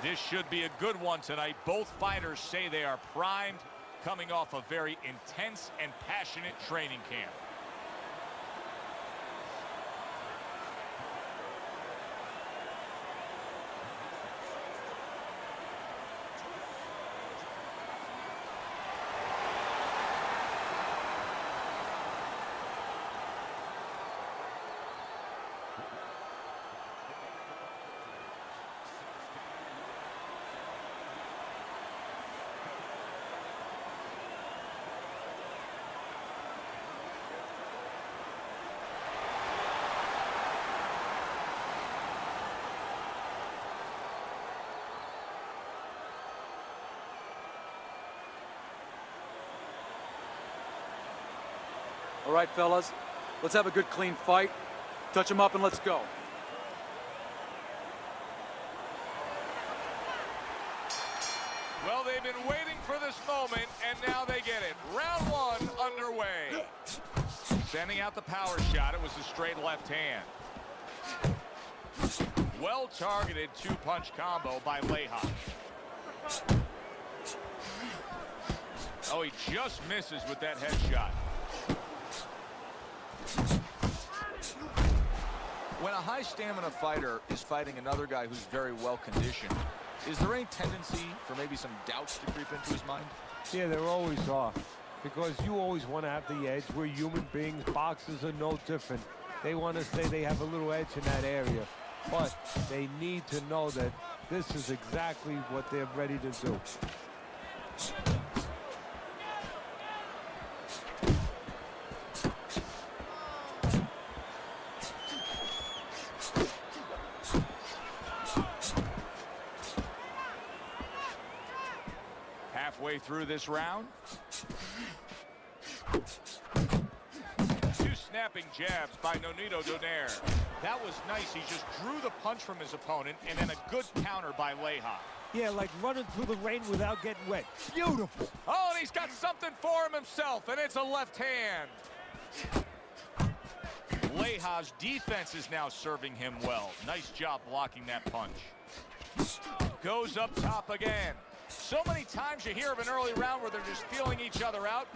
This should be a good one tonight. Both fighters say they are primed, coming off a very intense and passionate training camp. All right, fellas, let's have a good, clean fight. Touch them up and let's go. Well, they've been waiting for this moment, and now they get it. Round one underway. Sending out the power shot. It was a straight left hand. Well-targeted two-punch combo by Leha. Oh, he just misses with that headshot. When a high-stamina fighter is fighting another guy who's very well-conditioned, is there any tendency for maybe some doubts to creep into his mind? Yeah, there always are. Because you always want to have the edge. We're human beings. Boxers are no different. They want to say they have a little edge in that area. But they need to know that this is exactly what they're ready to do. Halfway through this round. Two snapping jabs by Nonito Donaire. That was nice. He just drew the punch from his opponent, and then a good counter by Leha. Yeah, like running through the rain without getting wet. Beautiful. Oh, and he's got something for him himself, and it's a left hand. Leha's defense is now serving him well. Nice job blocking that punch. Goes up top again. So many times you hear of an early round where they're just feeling each other out.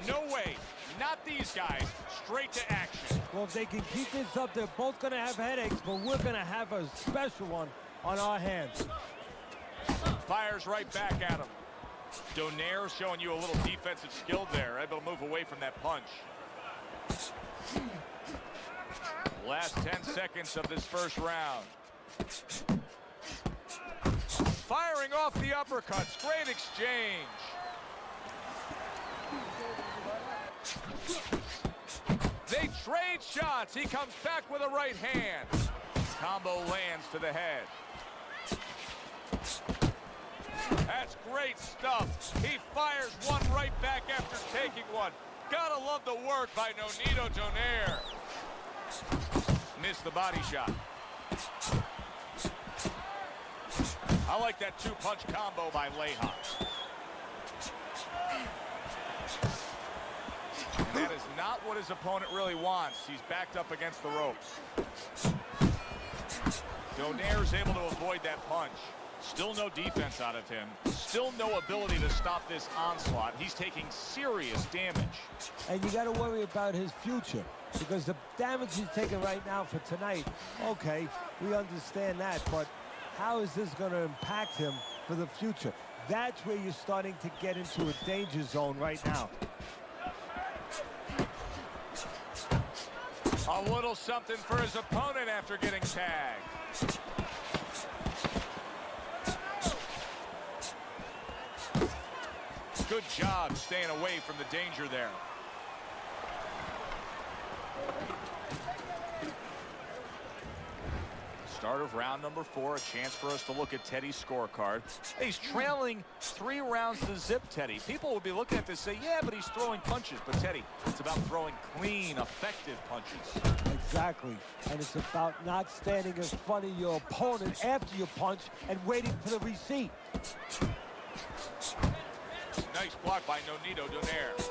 No way. Not these guys. Straight to action. Well, if they can keep this up, they're both going to have headaches, but we're going to have a special one on our hands. Fires right back at him. Donaire showing you a little defensive skill there. Able to move away from that punch. Last 10 seconds of this first round. Firing off the uppercuts. Great exchange. They trade shots. He comes back with a right hand. Combo lands to the head. That's great stuff. He fires one right back after taking one. Gotta love the work by Nonito Donaire. Missed the body shot. I like that two-punch combo by Leha. And that is not what his opponent really wants. He's backed up against the ropes. Donaire's able to avoid that punch. Still no defense out of him. Still no ability to stop this onslaught. He's taking serious damage. And you got to worry about his future, because the damage he's taking right now for tonight, okay, we understand that, but how is this going to impact him for the future? That's where you're starting to get into a danger zone right now. A little something for his opponent after getting tagged. Good job staying away from the danger there. Start of round number 4, a chance for us to look at Teddy's scorecard. He's trailing 3 rounds to zip, Teddy. People will be looking at this and say, yeah, but he's throwing punches. But Teddy, it's about throwing clean, effective punches. Exactly. And it's about not standing in front of your opponent after you punch and waiting for the receipt. Nice block by Nonito Donaire.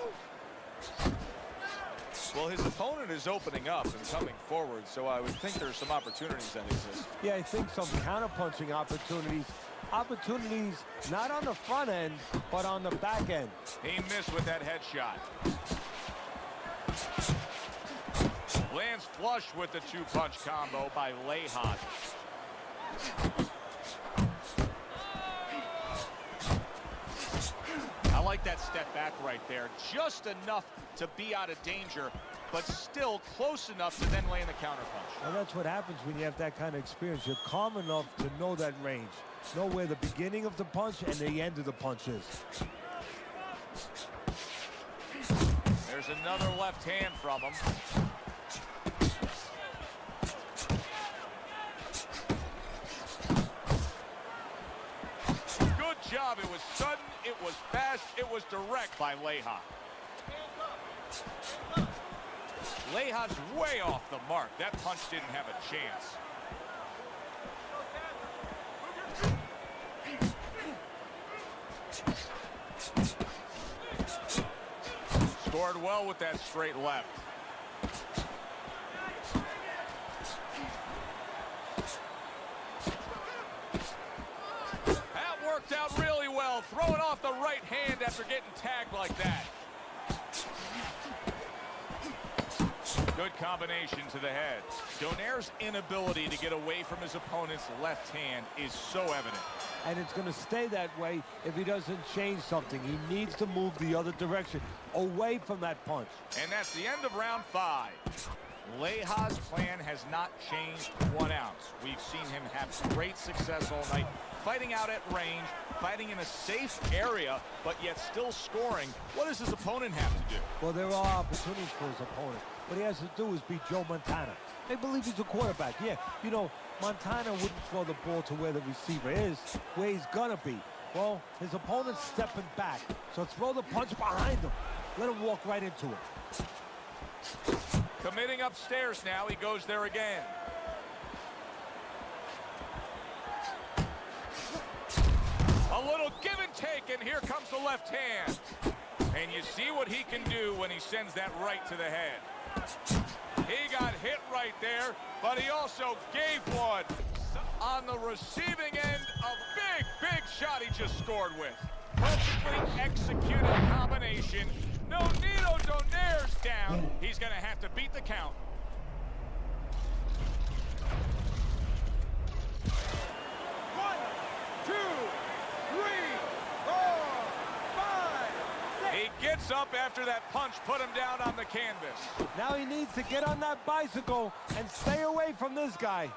Well, his opponent is opening up and coming forward, so I would think there's some opportunities that exist. Yeah, I think some counter-punching opportunities opportunities not on the front end, but on the back end. He missed with that headshot. Lands flush with the two-punch combo by Lejas. I like that step back right there. Just enough to be out of danger, but still close enough to then land the counterpunch. Well, that's what happens when you have that kind of experience. You're calm enough to know that range. Know where the beginning of the punch and the end of the punch is. There's another left hand from him. Good job. It was sudden, it was fast, it was direct by Lejas. Lejas way off the mark. That punch didn't have a chance. Scored well with that straight left. That worked out really well. Throwing off the right hand after getting tagged like that. Good combination to the head. Donaire's inability to get away from his opponent's left hand is so evident. And it's going to stay that way if he doesn't change something. He needs to move the other direction, away from that punch. And that's the end of round 5. Lejas' plan has not changed 1 ounce. We've seen him have great success all night, fighting out at range, fighting in a safe area, but yet still scoring. What does his opponent have to do? Well, there are opportunities for his opponent. What he has to do is beat Joe Montana. They believe he's a quarterback. Yeah, you know, Montana wouldn't throw the ball to where the receiver is, where he's gonna be. Well, his opponent's stepping back, so throw the punch behind him. Let him walk right into it. Committing upstairs now, he goes there again. A little give and take, and here comes the left hand. And you see what he can do when he sends that right to the head. He got hit right there, but he also gave one on the receiving end. A big shot he just scored with. Perfectly executed combination. No, Donaire's down. He's going to have to beat the count. One, two, three, four, five, He gets up after that punch put him down on the canvas. Now he needs to get on that bicycle and stay away from this guy.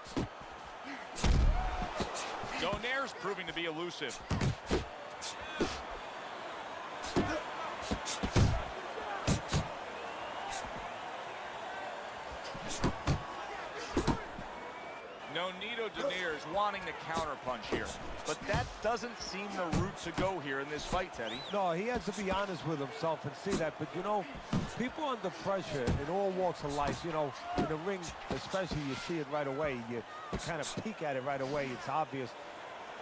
Donaire's proving to be elusive. Donaire's wanting to counterpunch here, but that doesn't seem the route to go here in this fight, Teddy. No, he has to be honest with himself and see that. But, you know, people under pressure in all walks of life, you know, in the ring especially, you see it right away. You kind of peek at it right away. It's obvious.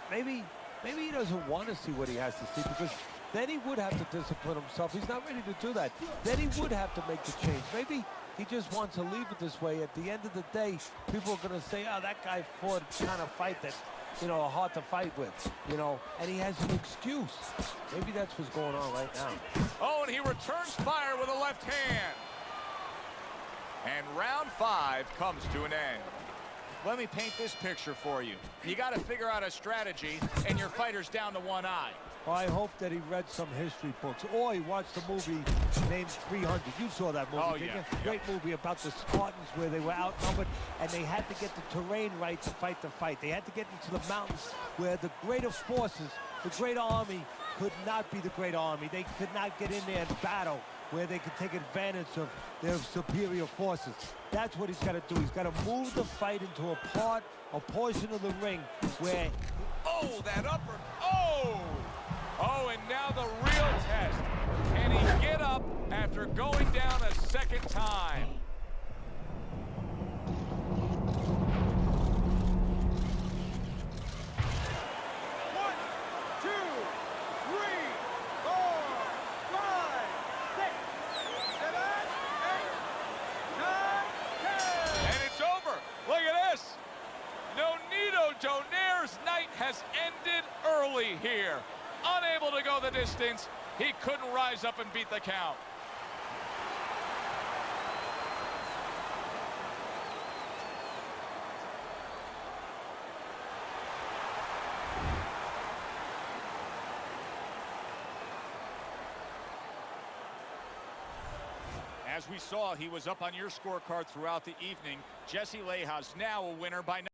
Maybe he doesn't want to see what he has to see, because then he would have to discipline himself. He's not ready to do that. Then he would have to make the change. Maybe he just wants to leave it this way. At the end of the day, people are going to say, oh, that guy fought a kind of fight that's, you know, hard to fight with, you know, and he has an excuse. Maybe that's what's going on right now. Oh, and he returns fire with a left hand. And round 5 comes to an end. Let me paint this picture for you. You got to figure out a strategy, and your fighter's down to one eye. Well, I hope that he read some history books, or he watched a movie named 300. You saw that movie, didn't you? Great movie about the Spartans where they were outnumbered, and they had to get the terrain right to fight the fight. They had to get into the mountains where the greater forces, the great army, could not be the great army. They could not get in there and battle where they could take advantage of their superior forces. That's what he's got to do. He's got to move the fight into a portion of the ring where... Oh, that upper... Oh! Oh, and now the real test. Can he get up after going down a second time? Donaire winner's night has ended early here. Unable to go the distance, he couldn't rise up and beat the count. As we saw, he was up on your scorecard throughout the evening. Jesse Lejas now a winner by